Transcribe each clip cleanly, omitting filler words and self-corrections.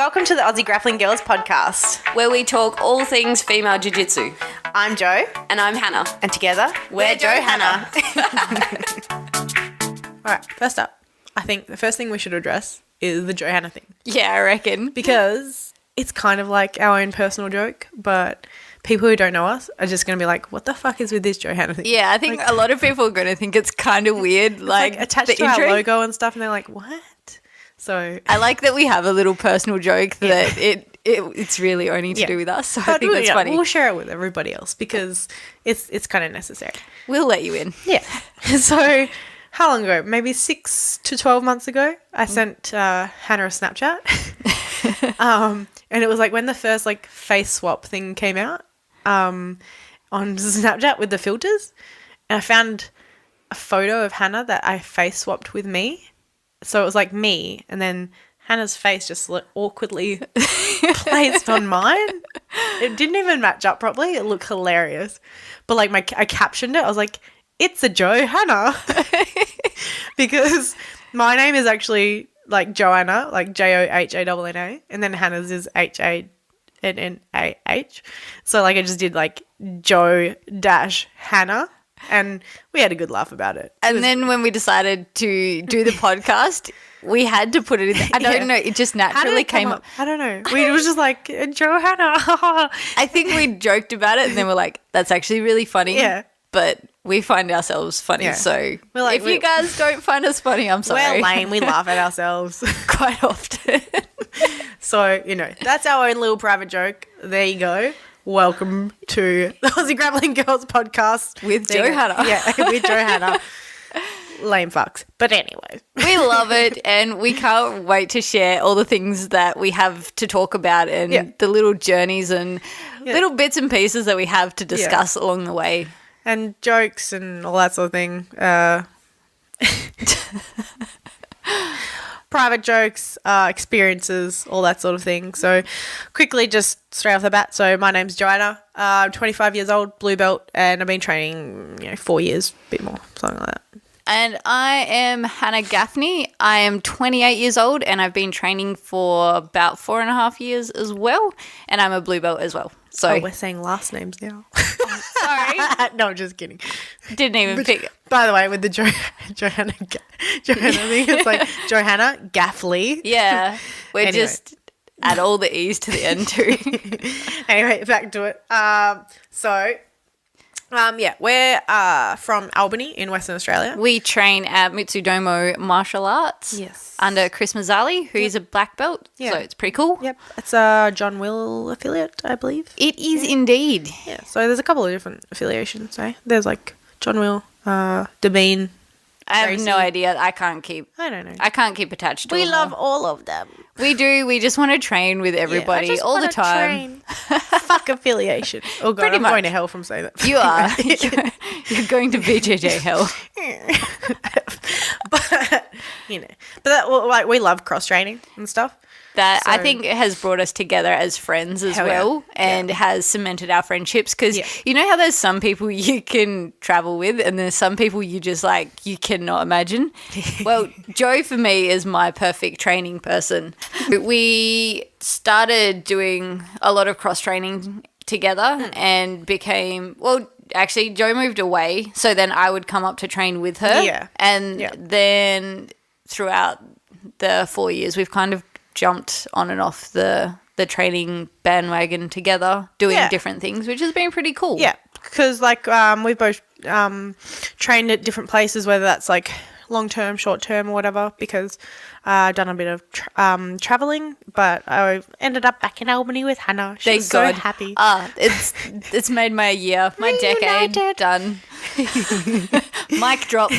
Welcome to the Aussie Grappling Girls podcast, where we talk all things female jiu-jitsu. I'm Joe. And I'm Hannah. And together, we're Joe Hannah. All right, first up, I think the first thing we should address is the Joe Hannah thing. Yeah, I reckon. Because it's kind of like our own personal joke, but people who don't know us are just going to be like, what the fuck is with this Joe Hannah thing? Yeah, I think a lot of people are going to think it's kind of weird. Like attached to our logo and stuff, and they're like, what? So I like that we have a little personal joke that it's really only to do with us. So I think that's funny. We'll share it with everybody else because it's kind of necessary. We'll let you in. Yeah. So how long ago? Maybe 6 to 12 months ago, I sent Hannah a Snapchat. And it was like when the first like face swap thing came out on Snapchat with the filters. And I found a photo of Hannah that I face swapped with me. So it was like me, and then Hannah's face just awkwardly placed on mine. It didn't even match up properly. It looked hilarious. But like I captioned it. I was like, it's a Joe Hannah. Because my name is actually like Joanna, like Johannah, and then Hannah's is Hannah. So like I just did like Joe-Hannah. And we had a good laugh about it. And then when we decided to do the podcast, we had to put it in. I don't know. It just naturally came up. I don't know. We was just like, Joe Hannah. I think we joked about it and then we're like, that's actually really funny. Yeah. But we find ourselves funny. Yeah. So like, if you guys don't find us funny, I'm sorry. We're lame. We laugh at ourselves quite often. So, that's our own little private joke. There you go. Welcome to the Aussie Grappling Girls podcast. With Joe Hannah. Yeah, with Joe Hannah. Lame fucks. But anyway. We love it and we can't wait to share all the things that we have to talk about and the little journeys and little bits and pieces that we have to discuss along the way. And jokes and all that sort of thing. Private jokes, experiences, all that sort of thing. So quickly, just straight off the bat. So my name's Joanna. I'm 25 years old, blue belt, and I've been training 4 years, a bit more, something like that. And I am Hannah Gaffney. I am 28 years old and I've been training for about 4.5 years as well. And I'm a blue belt as well. So we're saying last names now. Sorry. No, just kidding. Didn't even pick. By the way, with the Johanna thing, it's like Johanna Gaffley. Yeah. We're just add all the E's to the end too. Anyway, back to it. We're from Albany in Western Australia. We train at Mitsudomo Martial Arts. Yes. Under Chris Mazzali, who's a black belt. Yeah. So it's pretty cool. Yep. It's a John Will affiliate, I believe. It is indeed. Yeah. So there's a couple of different affiliations. There's like John Will, Devine. I have no idea. I don't know. I can't keep attached to them. We love all of them. We do. We just want to train with everybody all the time. Fuck affiliation. Oh, God, I'm going to hell from saying that. You are. You're going to BJJ hell. But we love cross-training and stuff. That I think it has brought us together as friends as well and has cemented our friendships because you know how there's some people you can travel with and there's some people you just like you cannot imagine. Well, Joe for me is my perfect training person. We started doing a lot of cross-training together and actually Joe moved away so then I would come up to train with her then throughout the 4 years we've kind of jumped on and off the training bandwagon together doing different things, which has been pretty cool. Yeah, because like we've both trained at different places, whether that's like long-term, short-term or whatever, because I've done a bit of travelling, but I ended up back in Albany with Hannah. She's so happy. It's made my year, my decade done. Mic drop.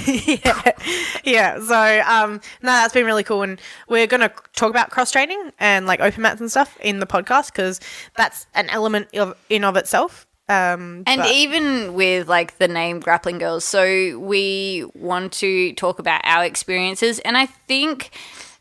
Yeah. So that's been really cool, and we're going to talk about cross-training and like open mats and stuff in the podcast because that's an element of itself. Even with like the name Grappling Girls, so we want to talk about our experiences, and I think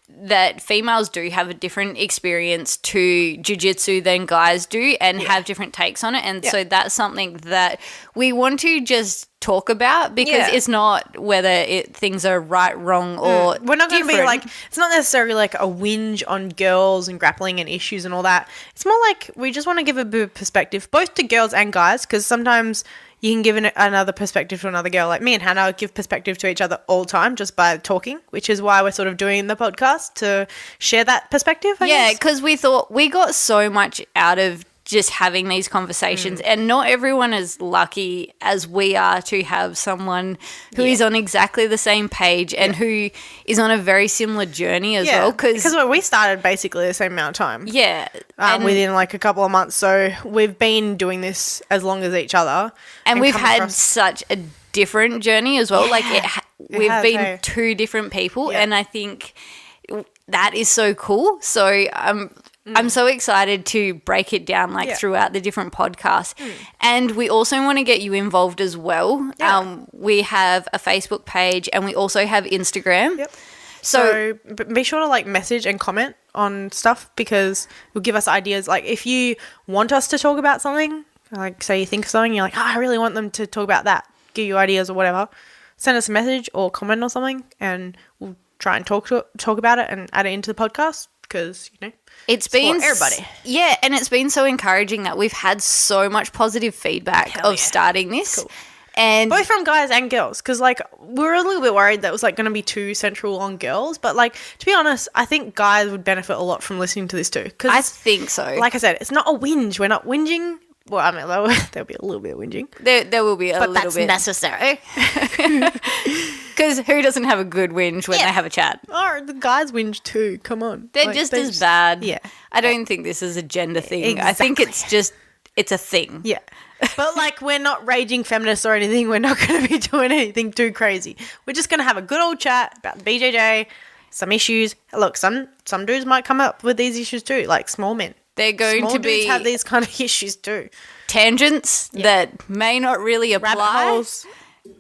that females do have a different experience to jiu-jitsu than guys do and have different takes on it, and so that's something that we want to just talk about, because it's not whether things are right, wrong, or we're not going to be different. like, it's not necessarily like a whinge on girls and grappling and issues and all that. It's more like we just want to give a bit of perspective, both to girls and guys, because sometimes you can give another perspective to another girl. Like me and Hannah give perspective to each other all the time just by talking, which is why we're sort of doing the podcast, to share that perspective, I guess. Because we thought we got so much out of just having these conversations, and not everyone is lucky as we are to have someone who is on exactly the same page and who is on a very similar journey as well. Because we started basically the same amount of time. Yeah. Within like a couple of months. So we've been doing this as long as each other. And we've had such a different journey as well. Yeah, like we've been two different people, and I think that is so cool. So I'm so excited to break it down throughout the different podcasts. And we also want to get you involved as well. Yeah. We have a Facebook page and we also have Instagram. Yep. So be sure to like message and comment on stuff, because it'll give us ideas. Like if you want us to talk about something, like say you think of something, you're like, I really want them to talk about that, give you ideas or whatever, send us a message or comment or something, and we'll try and talk about it and add it into the podcast, because, it's been for everybody. Yeah, and it's been so encouraging that we've had so much positive feedback starting this. Cool. And both from guys and girls, because like we were a little bit worried that it was like going to be too central on girls, but like to be honest, I think guys would benefit a lot from listening to this too. Cause I think so. Like I said, it's not a whinge. We're not whinging. Well, I mean, there'll be a little bit of whinging. There will be a little bit. But that's necessary. Because who doesn't have a good whinge when they have a chat? Or the guys whinge too. Come on. They're just as bad. Yeah. I don't think this is a gender thing. Exactly. I think it's a thing. Yeah. But like, we're not raging feminists or anything. We're not going to be doing anything too crazy. We're just going to have a good old chat about the BJJ, some issues. Look, some dudes might come up with these issues too, like small men. They're going small to dudes be have these kind of issues too. Tangents that may not really apply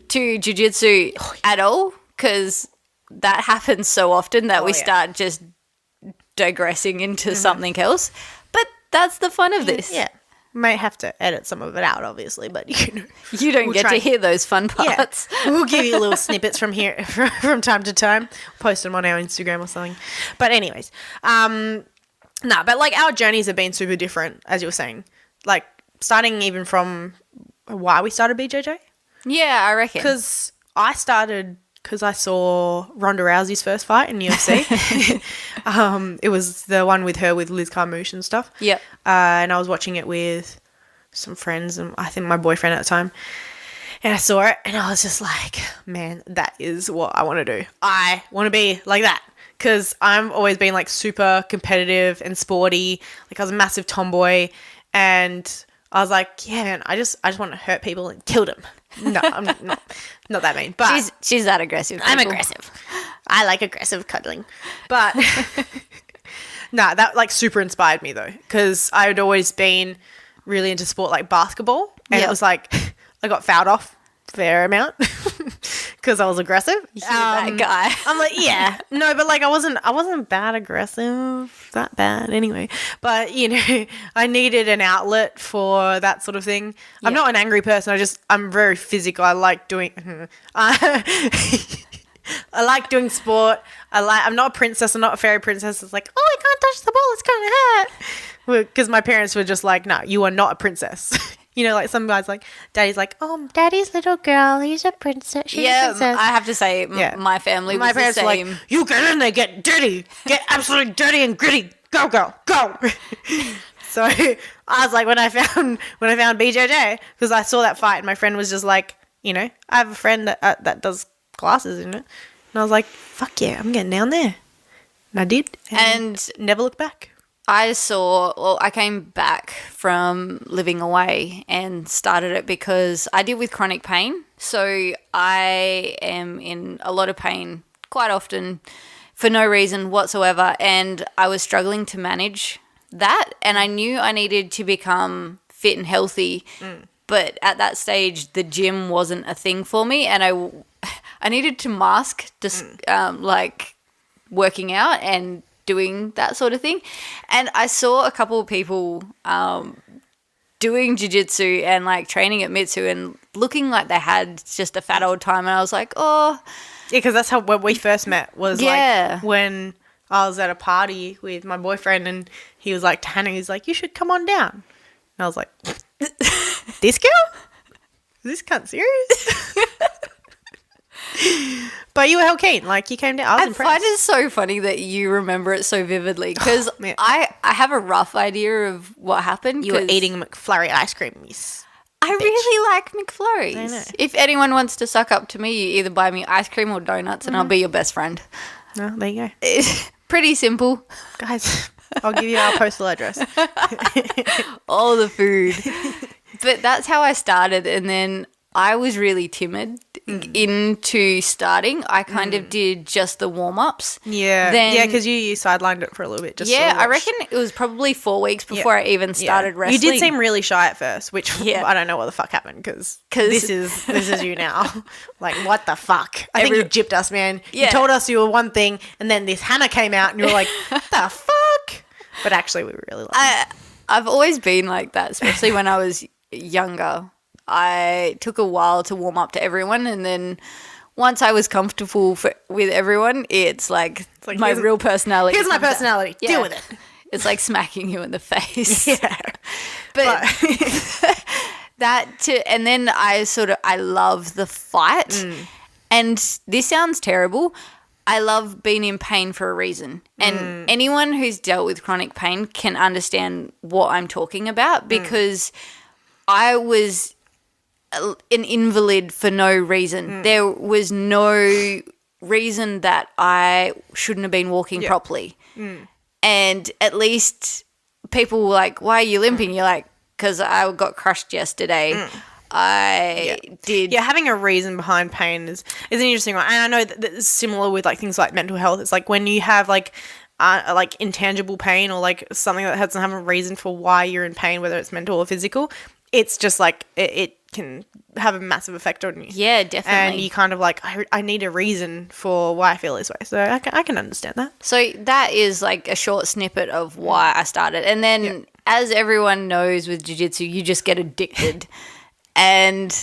to jiu-jitsu at all, because that happens so often that we start just digressing into something else. But that's the fun of this. Yeah. Might have to edit some of it out, obviously, but you don't get to hear those fun parts. Yeah. We'll give you little snippets from here from time to time. Post them on our Instagram or something. But anyways, but like our journeys have been super different, as you were saying. Like starting even from why we started BJJ. Yeah, I reckon. Because I started because I saw Ronda Rousey's first fight in UFC. It was the one with Liz Carmouche and stuff. Yep. And I was watching it with some friends and I think my boyfriend at the time. And I saw it and I was just like, man, that is what I want to do. I want to be like that. Because I've always been like super competitive and sporty. Like I was a massive tomboy and I was like, yeah, man, I just want to hurt people and kill them. No, I'm not that mean. But she's that aggressive. I'm aggressive. I like aggressive cuddling. But that like super inspired me though, because I had always been really into sport like basketball, and it was like I got fouled off a fair amount because I was aggressive. You're that guy. I'm like, yeah, no, but like I wasn't bad aggressive, that bad anyway. But I needed an outlet for that sort of thing. I'm not an angry person. I'm very physical. I like doing. I like doing sport. I'm not a princess. I'm not a fairy princess. It's like, oh, I can't touch the ball. It's kind of hurt. Because my parents were just like, no, you are not a princess. Like some guys like, daddy's like, oh, daddy's little girl. He's a princess. She's a princess. I have to say, my family was parents the same. Were like, you get in there, get dirty. Get absolutely dirty and gritty. Go, girl, go. So I was like, when I found BJJ, because I saw that fight and my friend was just like, I have a friend that does classes, And I was like, fuck yeah, I'm getting down there. And I did. And never looked back. I came back from living away and started it because I deal with chronic pain. So I am in a lot of pain quite often for no reason whatsoever. And I was struggling to manage that. And I knew I needed to become fit and healthy. But at that stage, the gym wasn't a thing for me. And I needed to mask like working out and doing that sort of thing. And I saw a couple of people doing jiu-jitsu and like training at Mitsu and looking like they had just a fat old time. And I was like, oh. Yeah, because that's how when we first met was like when I was at a party with my boyfriend and he was like to Hannah, he's like, you should come on down. And I was like, this girl? Is this cunt serious? But you were hell keen. Like, you came down. I was impressed. I find it so funny that you remember it so vividly because I have a rough idea of what happened. You were eating McFlurry ice cream, miss. I really like McFlurries. I know. If anyone wants to suck up to me, you either buy me ice cream or donuts and I'll be your best friend. Oh, there you go. It's pretty simple. Guys, I'll give you our postal address. All the food. But that's how I started, and then I was really timid into starting. I kind of did just the warm-ups. Yeah, because you sidelined it for a little bit. I reckon it was probably 4 weeks before I even started wrestling. You did seem really shy at first, which I don't know what the fuck happened because this is you now. Like, what the fuck? I think you gypped us, man. Yeah. You told us you were one thing, and then this Hannah came out, and you were like, the fuck? But actually, we really liked it. I've always been like that, especially when I was younger. I took a while to warm up to everyone, and then once I was comfortable with everyone, it's like my real personality. Here's my personality. Deal with it. It's like smacking you in the face. Yeah. But and then I love the fight. And this sounds terrible. I love being in pain for a reason. And anyone who's dealt with chronic pain can understand what I'm talking about because I was an invalid for no reason. There was no reason that I shouldn't have been walking properly. And at least people were like, why are you limping? You're like, because I got crushed yesterday. I did. Yeah, having a reason behind pain is an interesting one. And I know that it's similar with like things like mental health. It's like when you have like intangible pain or like something that doesn't have a reason for why you're in pain, whether it's mental or physical, it's just like it can have a massive effect on you. Yeah, definitely. And you kind of like, I need a reason for why I feel this way. So I can understand that. So that is like a short snippet of why I started. And then as everyone knows with jiu-jitsu, you just get addicted. And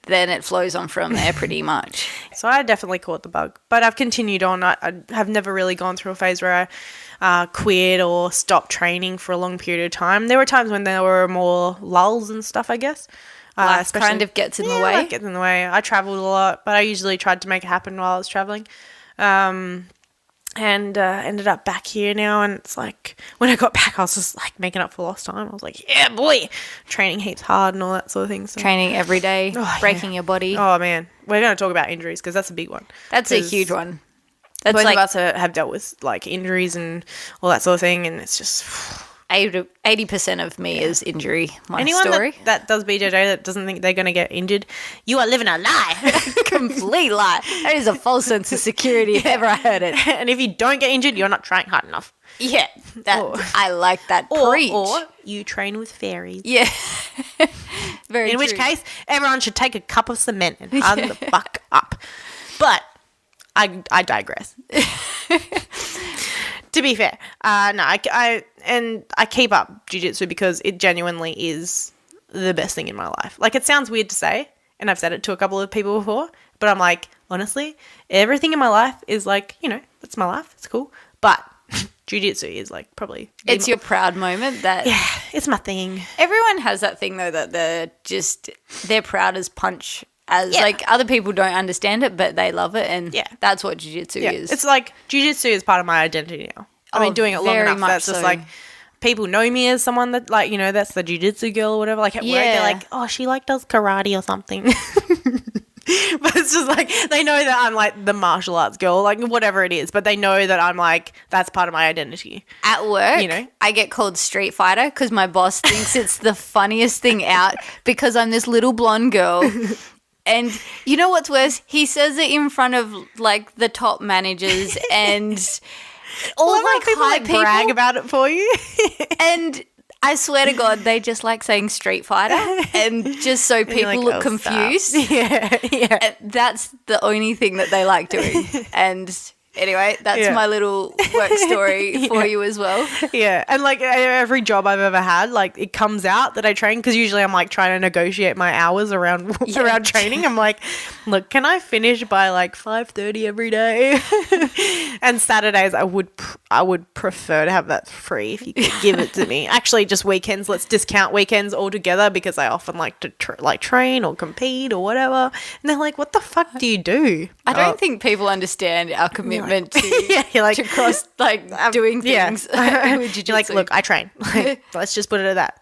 then it flows on from there pretty much. So I definitely caught the bug. But I've continued on. I have never really gone through a phase where I quit or stopped training for a long period of time. There were times when there were more lulls and stuff, I guess. Life kind of gets in the way. Life gets in the way. I travelled a lot, but I usually tried to make it happen while I was travelling. And ended up back here now, and it's like when I got back I was just like making up for lost time. I was like, yeah boy, training heaps hard and all that sort of thing. So. Training every day, breaking your body. Oh man, we're going to talk about injuries because that's a big one. That's a huge one. That's both of us have dealt with like injuries and all that sort of thing, and it's just 80% of me is injury. Anyone story that does BJJ that doesn't think they're going to get injured, you are living a lie. Complete lie. That is a false sense of security if ever I heard it. And if you don't get injured, you're not trying hard enough. Yeah, I like that. Preach. Or you train with fairies. Yeah. Very In true. which case, everyone should take a cup of cement and harden the fuck up. But I digress. To be fair, no, I keep up jiu-jitsu because it genuinely is the best thing in my life. Like, it sounds weird to say, and I've said it to a couple of people before, but I'm like, honestly, everything in my life is like, that's my life. It's cool. But jiu-jitsu is like probably... It's your proud moment that... Yeah, it's my thing. Everyone has that thing, though, that they're proud as punch. Like, other people don't understand it, but they love it, and that's what jiu-jitsu is. It's like jiu-jitsu is part of my identity now. I've been doing it long enough. That's just like people know me as someone that like, that's the jiu-jitsu girl or whatever. Like at work, they're like, oh, she like does karate or something. But it's just like they know that I'm like the martial arts girl, like whatever it is. But they know that I'm like that's part of my identity. At work, I get called Street Fighter because my boss thinks it's the funniest thing out because I'm this little blonde girl. And you know what's worse? He says it in front of like the top managers and all like high people brag about it for you. And I swear to God, they just like saying Street Fighter, and just so people look confused. Yeah. And that's the only thing that they like doing. And Anyway, that's my little work story for you as well. Yeah. And like every job I've ever had, like it comes out that I train, because usually I'm like trying to negotiate my hours around training. I'm like, look, can I finish by like 5:30 every day? And Saturdays I would prefer to have that free if you could give it to me. Actually, just weekends. Let's discount weekends altogether, because I often like to train or compete or whatever. And they're like, what the fuck do you do? I don't think people understand our commitment to cross doing things. With you're like, look, I train. Like, let's just put it at that.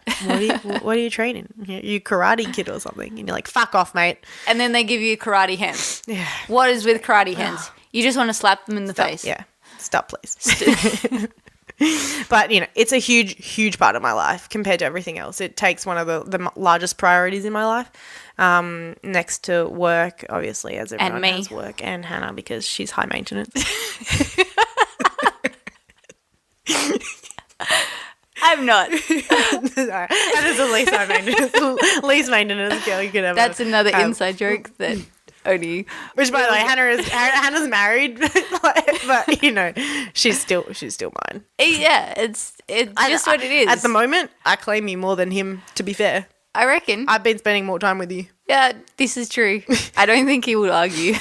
What are you training? You Karate Kid or something? And you're like, fuck off, mate. And then they give you karate hands. Yeah. What is with karate hands? You just want to slap them in the face. Yeah. Stop, please. But, it's a huge part of my life compared to everything else. It takes one of the largest priorities in my life, next to work, obviously, as everyone has work, and Hannah, because she's high maintenance. I'm not. That is the least maintenance girl you could ever. That's another inside joke that only. Which, by the way, Hannah's married, but she's still mine. Yeah, it's just what it is. At the moment, I claim you more than him. To be fair, I reckon I've been spending more time with you. Yeah, this is true. I don't think he would argue.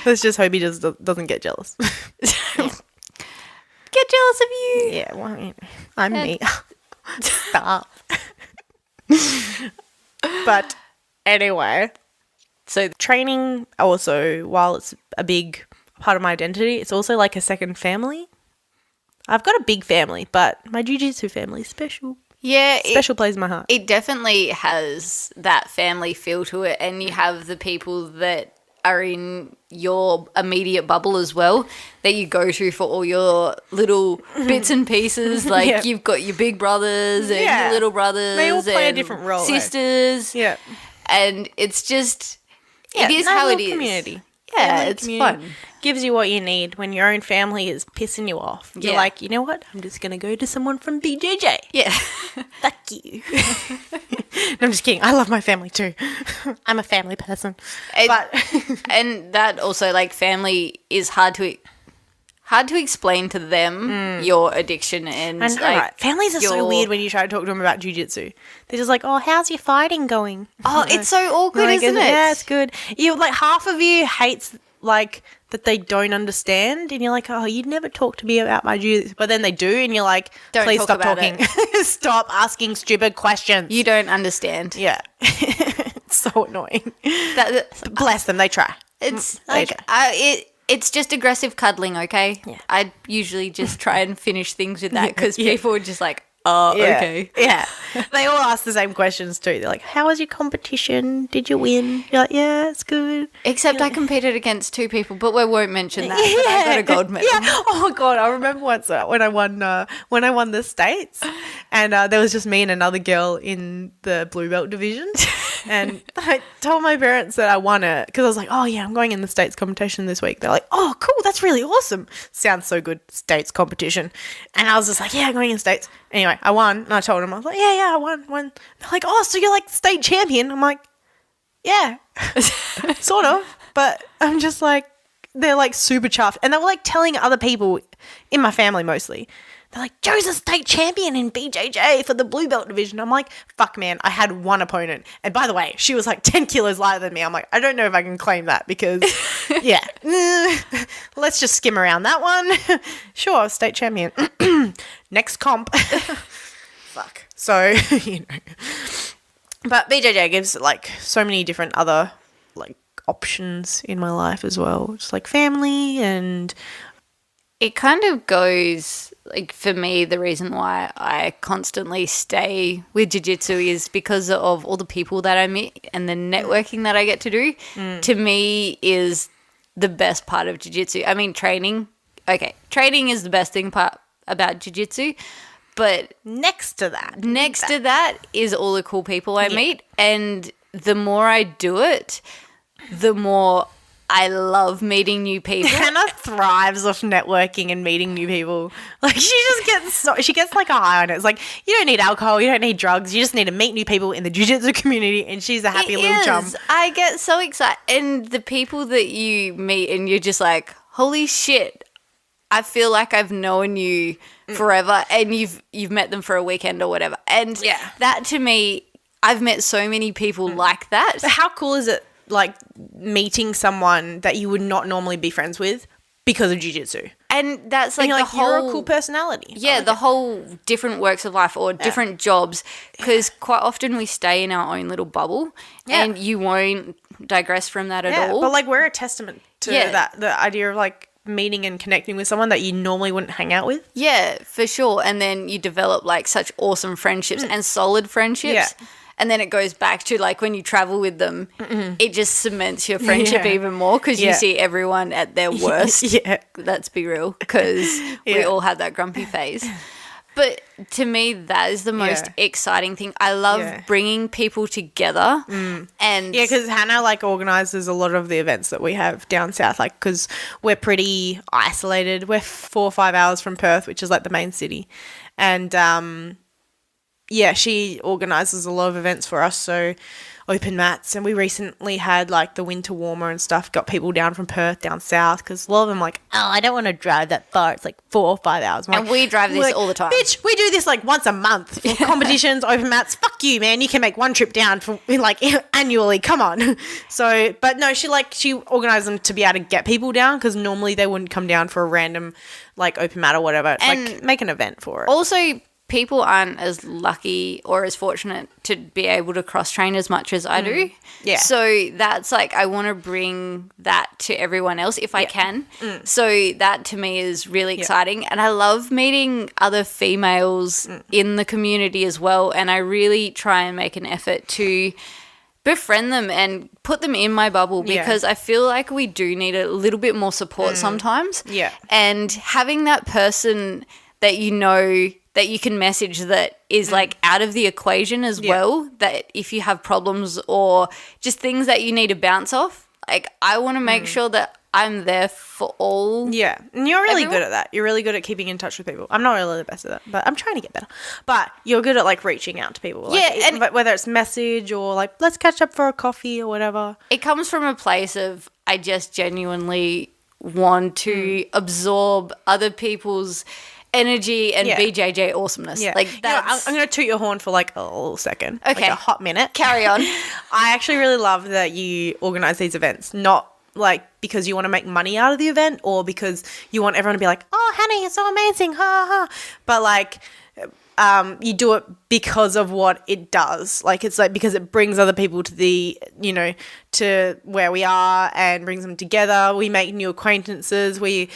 Let's just hope he just doesn't get jealous. Get jealous of you. Yeah, well, I'm me. Stop. But anyway, so training also, while it's a big part of my identity, it's also like a second family. I've got a big family, but my jiu-jitsu family is special. Yeah. Special place in my heart. It definitely has that family feel to it, and you have the people that are in your immediate bubble as well that you go to for all your little bits and pieces. Like you've got your big brothers and your little brothers. They all play a different role. Sisters. Yeah. And it's just, it is how it is. Community. Yeah, it's fun. Gives you what you need when your own family is pissing you off. You're like, you know what? I'm just going to go to someone from BJJ. Yeah. Fuck you. No, I'm just kidding. I love my family too. I'm a family person. And that also, like, family is hard to explain to them your addiction and like, right. Families are so weird when you try to talk to them about jiu-jitsu. They're just like, oh, how's your fighting going? Oh, it's so awkward, isn't it? Yeah, it's good. You like half of you hates like that they don't understand, and you're like, oh, you'd never talk to me about my jiu-jitsu, but then they do, and you're like, please stop talking. Stop asking stupid questions. You don't understand. Yeah. It's so annoying. Bless them, they try. It's like it's just aggressive cuddling, okay? Yeah. I usually just try and finish things with that because people are just like, oh, okay. Yeah. They all ask the same questions too. They're like, how was your competition? Did you win? You're like, yeah, it's good. Except I competed against 2 people, but we won't mention that. Yeah. But I got a gold medal. Yeah. Oh, God. I remember once when I won the States, and there was just me and another girl in the blue belt division. And I told my parents that I won it because I was like, oh, yeah, I'm going in the States competition this week. They're like, oh, cool. That's really awesome. Sounds so good. States competition. And I was just like, yeah, I'm going in States. Anyway, I won. And I told them, I was like, yeah, I won. They're like, oh, so you're like state champion? I'm like, yeah, sort of. But I'm just like, they're like super chuffed. And they were like telling other people in my family mostly. They're like, Joe's a state champion in BJJ for the blue belt division. I'm like, fuck, man, I had one opponent. And by the way, she was like 10 kilos lighter than me. I'm like, I don't know if I can claim that because, let's just skim around that one. Sure, state champion. Next comp. Fuck. So, But BJJ gives like so many different other like options in my life as well. Just like family, and it kind of goes... Like, for me, the reason why I constantly stay with jiu-jitsu is because of all the people that I meet and the networking that I get to do. To me, is the best part of jiu-jitsu. I mean, training. Okay, training is the best thing about jiu-jitsu. But next to that is all the cool people I meet. And the more I do it, the more I love meeting new people. Hannah thrives off networking and meeting new people. Like she gets like a high on it. It's like, you don't need alcohol, you don't need drugs, you just need to meet new people in the jiu-jitsu community, and she's a happy little chum. I get so excited. And the people that you meet and you're just like, holy shit, I feel like I've known you forever, and you've met them for a weekend or whatever. And that to me, I've met so many people like that. But how cool is it, like, meeting someone that you would not normally be friends with because of jiu-jitsu? And that's like, the whole... You're a cool personality. Yeah, the whole different works of life or different jobs, because quite often we stay in our own little bubble and you won't digress from that at all. But, like, we're a testament to that, the idea of, like, meeting and connecting with someone that you normally wouldn't hang out with. Yeah, for sure. And then you develop, like, such awesome friendships and solid friendships. Yeah. And then it goes back to, like, when you travel with them, it just cements your friendship even more, because you see everyone at their worst. Let's be real, because we all have that grumpy phase. But to me, that is the most exciting thing. I love bringing people together. And because Hannah, like, organises a lot of the events that we have down south, like, because we're pretty isolated. We're 4 or 5 hours from Perth, which is, like, the main city. And, she organises a lot of events for us, so open mats, and we recently had, like, the winter warmer and stuff, got people down from Perth down south, because a lot of them like, oh, I don't want to drive that far, it's like 4 or 5 hours. And we drive this all the time. Bitch, we do this like once a month for competitions, open mats. Fuck you, man, you can make one trip down for, like, annually, come on. So, but no, she organised them to be able to get people down, because normally they wouldn't come down for a random, like, open mat or whatever. It's and like, make an event for it. Also, people aren't as lucky or as fortunate to be able to cross-train as much as I do. Yeah. So that's, like, I want to bring that to everyone else if I can. So that to me is really exciting. And I love meeting other females in the community as well. And I really try and make an effort to befriend them and put them in my bubble, because I feel like we do need a little bit more support sometimes. Yeah. And having that person that you know that you can message that is like out of the equation as well, that if you have problems or just things that you need to bounce off, like, I want to make sure that I'm there for all. Yeah. And you're really good at that. You're really good at keeping in touch with people. I'm not really the best at that, but I'm trying to get better. But you're good at, like, reaching out to people. Like, and whether it's message or, like, let's catch up for a coffee or whatever. It comes from a place of, I just genuinely want to absorb other people's energy and BJJ awesomeness. Yeah. Like, that's... I'm going to toot your horn for, like, a little second. Okay. Like a hot minute. Carry on. I actually really love that you organise these events, not, like, because you want to make money out of the event or because you want everyone to be like, oh, Hannah, you're so amazing, ha, ha. But, like, you do it because of what it does. Like, it's like because it brings other people to the, you know, to where we are and brings them together. We make new acquaintances. We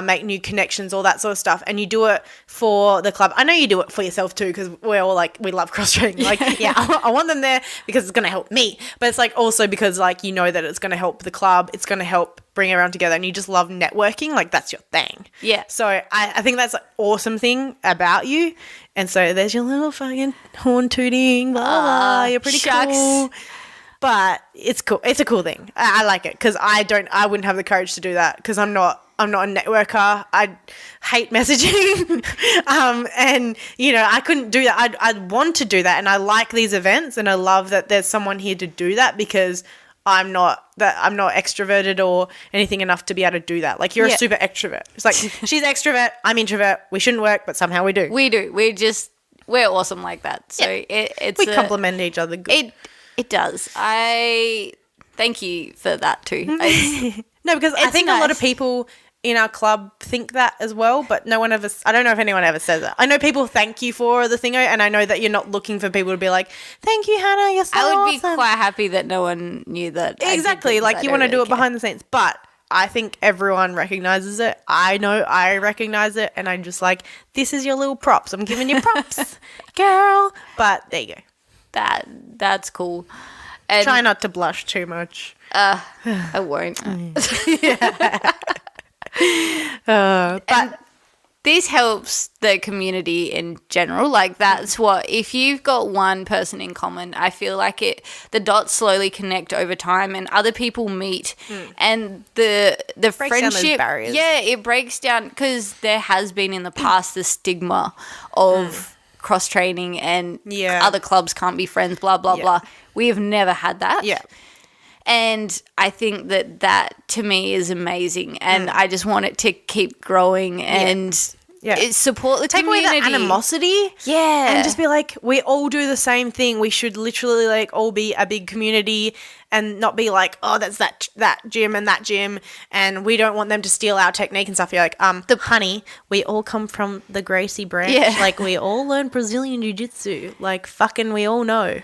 make new connections, all that sort of stuff. And you do it for the club. I know you do it for yourself too, because we're all like, we love cross-training. Like, I want them there because it's going to help me. But it's like also because, like, you know that it's going to help the club. It's going to help bring everyone together, and you just love networking. Like, that's your thing. Yeah. So I think that's an awesome thing about you. And so there's your little fucking horn tooting, blah, blah, blah. You're pretty cool. But it's cool. It's a cool thing. I like it because I wouldn't have the courage to do that because I'm not a networker. I hate messaging. And, you know, I couldn't do that. I'd want to do that. And I like these events and I love that there's someone here to do that because I'm not extroverted or anything enough to be able to do that. Like, you're a super extrovert. It's like, she's extrovert, I'm introvert. We shouldn't work, but somehow we do. We do. We're awesome like that. So we complement each other good. It does. I thank you for that too. No, because I think a lot of people in our club think that as well, but no one ever, I don't know if anyone ever says that. I know people thank you for the thingo, and I know that you're not looking for people to be like, thank you, Hannah, you're so awesome. I would be quite happy that no one knew that. Exactly, like you want to do it behind the scenes, but I think everyone recognizes it. I know I recognize it, and I'm just like, this is your little props. I'm giving you props, girl. But there you go. That's cool. And try not to blush too much. I won't. But this helps the community in general. Like, that's what, if you've got one person in common, I feel like the dots slowly connect over time and other people meet and the breaks friendship, down those barriers. yeah, it breaks down, because there has been in the past the stigma of cross training and other clubs can't be friends, blah, blah, blah. We have never had that. Yeah. And I think that to me is amazing, and I just want it to keep growing and support the Take community. away that animosity. Yeah. And just be like, we all do the same thing. We should literally like all be a big community and not be like, oh, that's that gym and that gym and we don't want them to steal our technique and stuff. You're like, honey, we all come from the Gracie branch. Yeah. Like, we all learn Brazilian Jiu-Jitsu. Like, fucking we all know.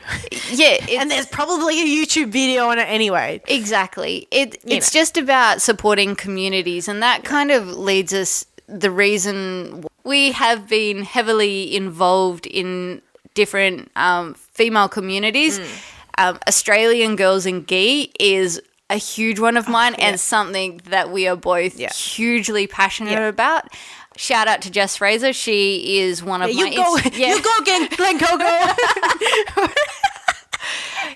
Yeah. And there's probably a YouTube video on it anyway. Exactly. It's just about supporting communities, and that kind of leads us, the reason we have been heavily involved in different female communities. Australian Girls in Gi is a huge one of mine and something that we are both hugely passionate about. Shout out to Jess Fraser. She is one of my... You go, Glenn Coco.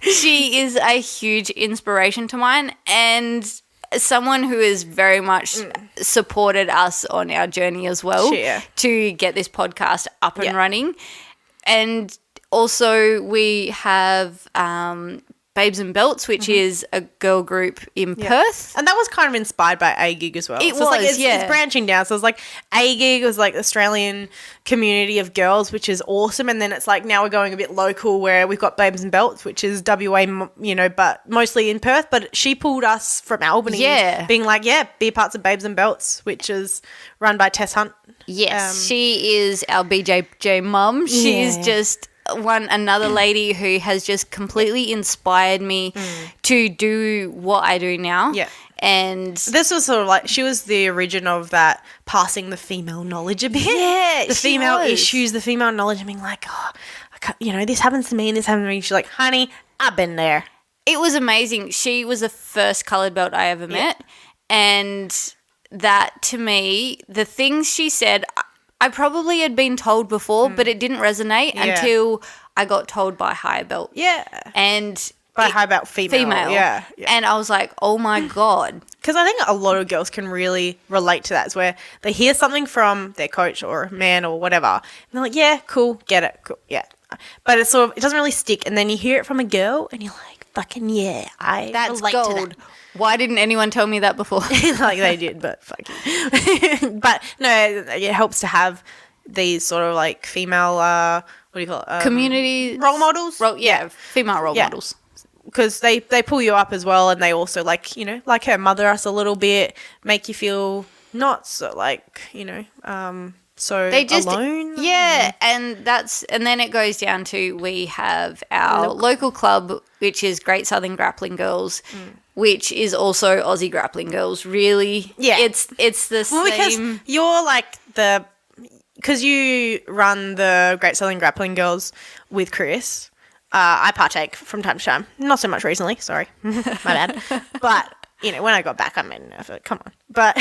She is a huge inspiration to mine, and someone who has very much supported us on our journey as well to get this podcast up and running. And also we have Babes and Belts, which is a girl group in Perth. And that was kind of inspired by A-Gig as well. It's branching down. So it's like A-Gig was like Australian community of girls, which is awesome. And then it's like now we're going a bit local where we've got Babes and Belts, which is WA, but mostly in Perth. But she pulled us from Albany being like, be parts of Babes and Belts, which is run by Tess Hunt. Yes, she is our BJJ mum. She's just another lady who has just completely inspired me to do what I do now. Yeah. And this was sort of like, she was the origin of that passing the female knowledge a bit. Yeah, the female issues, the female knowledge, and being like, this happens to me and this happens to me. She's like, honey, I've been there. It was amazing. She was the first coloured belt I ever met. And that, to me, the things she said, I probably had been told before, but it didn't resonate until I got told by higher belt. Yeah. And by higher belt female. Yeah. And I was like, oh my God. Because I think a lot of girls can really relate to that. It's where they hear something from their coach or a man or whatever, and they're like, yeah, cool, get it, cool, yeah. But it's sort of, it doesn't really stick. And then you hear it from a girl and you're like, fucking yeah, that's relate gold. To that. Why didn't anyone tell me that before? Like they did, but fuck you. But no, it helps to have these sort of like female, what do you call it? Community role models. Female role models. Because they pull you up as well, and they also like her mother us a little bit, make you feel not so like so they just alone. And then it goes down to, we have our local club, which is Great Southern Grappling Girls, which is also Aussie Grappling Girls. Really, it's the same. Because you're like because you run the Great Southern Grappling Girls with Chris. I partake from time to time. Not so much recently. Sorry, my bad. But when I got back, I made an effort. Come on. But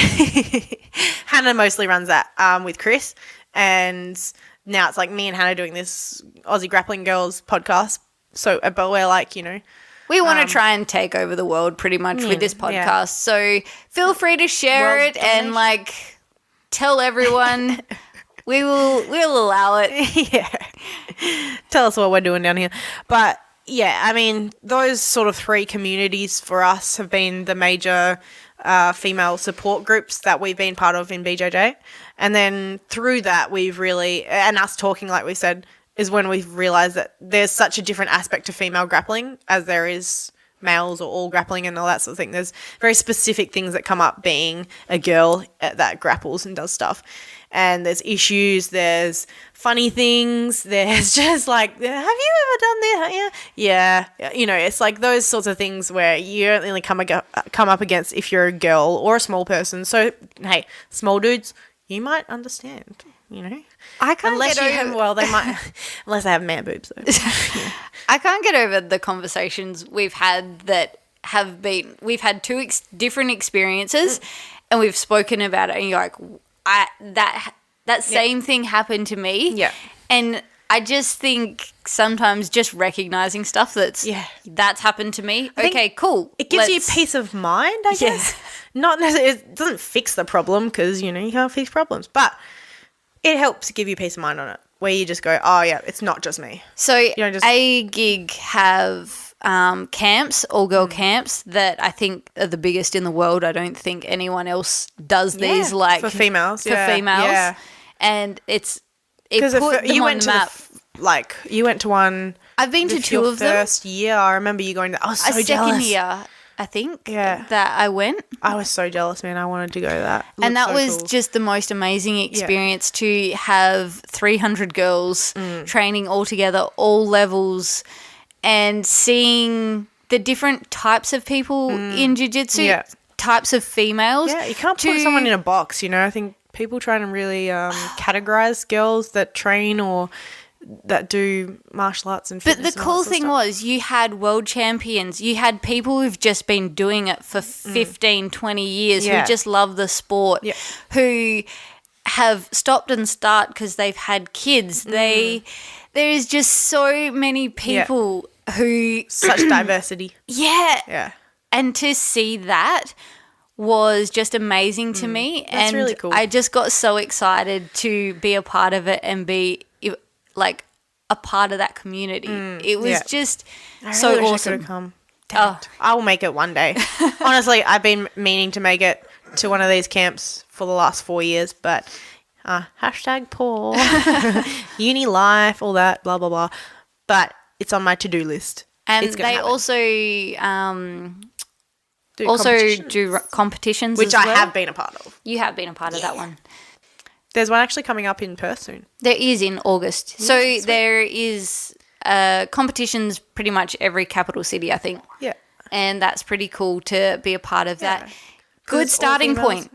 Hannah mostly runs that with Chris, and now it's like me and Hannah doing this Aussie Grappling Girls podcast. So, but we're like, we want to try and take over the world pretty much with this podcast. Yeah. So feel free to share it and like tell everyone. We'll allow it. Yeah. Tell us what we're doing down here. But yeah, I mean, those sort of three communities for us have been the major female support groups that we've been part of in BJJ. And then through that, we've really, and us talking, like we said, is when we've realised that there's such a different aspect to female grappling as there is males or all grappling and all that sort of thing. There's very specific things that come up being a girl that grapples and does stuff. And there's issues, there's funny things, there's just like, have you ever done this? Yeah. It's like those sorts of things where you only come up against if you're a girl or a small person. So, hey, small dudes, you might understand, I can't unless get over... they might, unless they have man boobs though. I can't get over the conversations we've had that have been, we've had two different experiences and we've spoken about it and you're like, That same thing happened to me. Yeah. And I just think sometimes just recognizing stuff that's happened to me. Okay, cool. It gives you peace of mind, I guess. Not necessarily, it doesn't fix the problem because, you can't fix problems. But it helps give you peace of mind on it where you just go, oh, yeah, it's not just me. So a gig have camps, all-girl camps that I think are the biggest in the world. I don't think anyone else does these like for females. Yeah. And it put them on the map. You went to one. I've been to two of them. First year, I remember you going to. I was so jealous. Second year, I think. That I went. I was so jealous, man. I wanted to go to that. And that was just the most amazing experience to have 300 girls training all together, all levels, and seeing the different types of people in jiu-jitsu, types of females. Yeah, you can't put someone in a box. I think people try to really categorize girls that train or that do martial arts and fitness. But the cool thing was you had world champions. You had people who've just been doing it for 15, 20 years who just love the sport, who have stopped and start because they've had kids. There is just so many people who... Such diversity. Yeah. And to see that was just amazing to me. That's really cool. I just got so excited to be a part of it and be like a part of that community. It was just so really awesome. I could have come. I will make it one day. Honestly, I've been meaning to make it to one of these camps for the last 4 years, but hashtag poor, uni life, all that, blah, blah, blah. But it's on my to-do list. And they also do competitions which as well. I have been a part of. You have been a part of that one. There's one actually coming up in Perth soon. There is in August. So there is competitions pretty much every capital city, I think. Yeah. And that's pretty cool to be a part of that. Good starting point.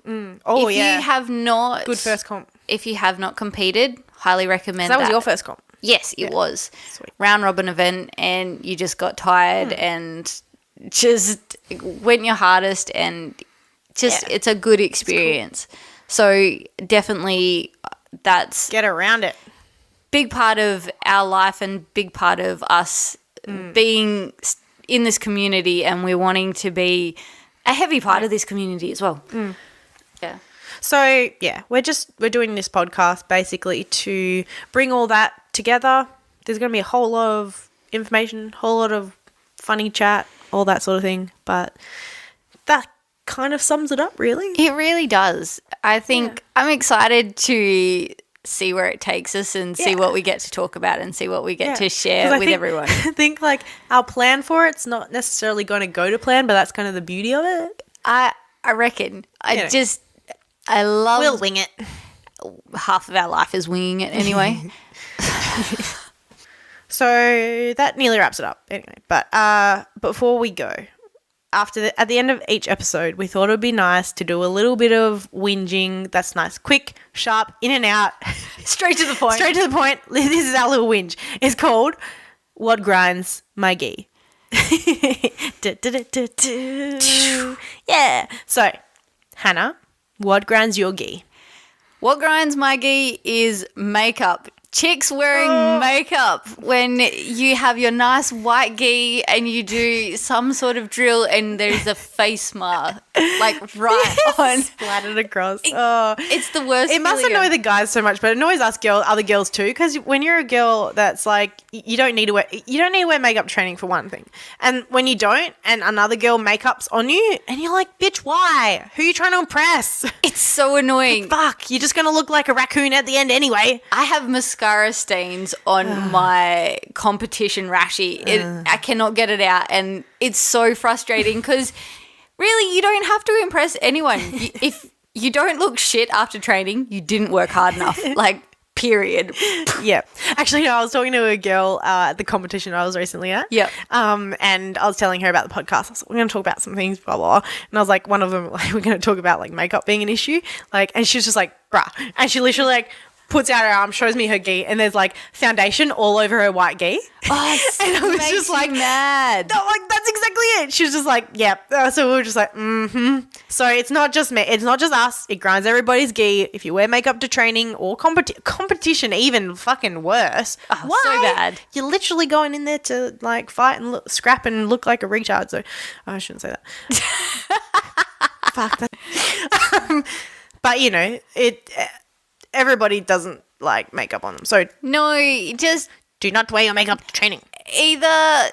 Oh, if you have not... Good first comp. If you have not competed, highly recommend that. That was your first comp? Yes, it was. Sweet. Round robin event and you just got tired and just went your hardest and just it's a good experience. Cool. So definitely that's... Get around it. Big part of our life and big part of us being in this community, and we're wanting to be a heavy part of this community as well. Yeah. So, we're doing this podcast basically to bring all that together. There's going to be a whole lot of information, whole lot of funny chat, all that sort of thing. But that kind of sums it up, really. It really does. I think I'm excited to see where it takes us and see what we get to talk about and see what we get to share with everyone. I think our plan for it's not necessarily going to go to plan, but that's kind of the beauty of it. I reckon. I love... We'll wing it. Half of our life is winging it anyway. So that nearly wraps it up anyway. But before we go, at the end of each episode, we thought it would be nice to do a little bit of whinging. That's nice. Quick, sharp, in and out. Straight to the point. Straight to the point. This is our little whinge. It's called What Grinds My Gi. Yeah. So, Hannah, what grinds your gi? What grinds my gi is makeup. Chicks wearing makeup when you have your nice white gi and you do some sort of drill and there's a face mark right on. Splattered across. It's the worst. It must annoy the guys so much, but it annoys us other girls too, because when you're a girl that's you don't need to wear makeup training for one thing. And when you don't and another girl makeup's on you and you're like, bitch, why? Who are you trying to impress? It's so annoying. Fuck, you're just going to look like a raccoon at the end anyway. I have mascara stains on my competition rashi. I cannot get it out, and it's so frustrating because really you don't have to impress anyone. If you don't look shit after training, you didn't work hard enough. Period. Yeah. Actually, no, I was talking to a girl at the competition I was recently at. Yeah. And I was telling her about the podcast. I was like, we're going to talk about some things, blah, blah, blah. And I was like, one of them, we're going to talk about makeup being an issue. And she was just like, bruh. And she literally puts out her arm, shows me her gi, and there's like foundation all over her white gi. Oh, and I was makes just you like, mad. no, like that's exactly it. She was just like, yep. So we were just like, So it's not just me. It's not just us. It grinds everybody's gi. If you wear makeup to training or competition, even fucking worse. Oh, why? so bad. You're literally going in there to like fight and scrap and look like a retard. So I shouldn't say that. Fuck that. But you know, everybody doesn't like makeup on them. So No, just do not wear your makeup to training. either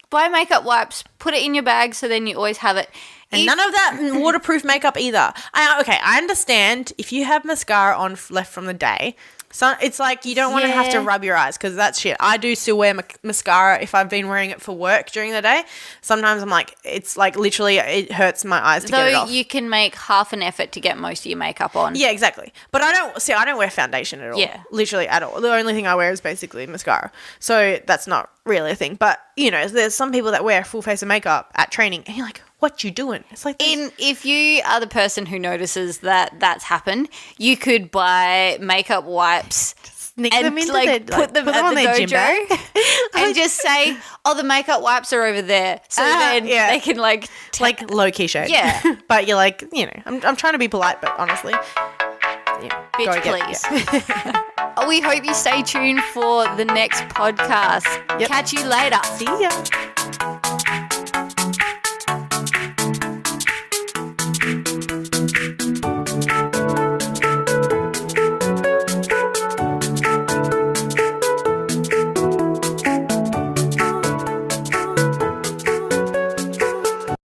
buy makeup wipes, put it in your bag so then you always have it. And none of that waterproof makeup either. I understand if you have mascara on left from the day. So it's like you don't want to have to rub your eyes because that's shit. I do still wear mascara if I've been wearing it for work during the day. Sometimes I'm like, it's like literally it hurts my eyes to get it off. Though you can make half an effort to get most of your makeup on. Yeah, exactly. But I don't wear foundation at all. Yeah. Literally at all. The only thing I wear is basically mascara. So that's not really a thing. But, you know, there's some people that wear a full face of makeup at training and you're like, what you doing? It's like If you are the person who notices that that's happened, you could buy makeup wipes sneak and them into like put them at on the their gym bag. dojo and just say, "Oh, the makeup wipes are over there," so then they can like low key shade. Yeah. But you're like, you know, I'm trying to be polite, but honestly, bitch, please. We hope you stay tuned for the next podcast. Yep. Catch you later. See ya.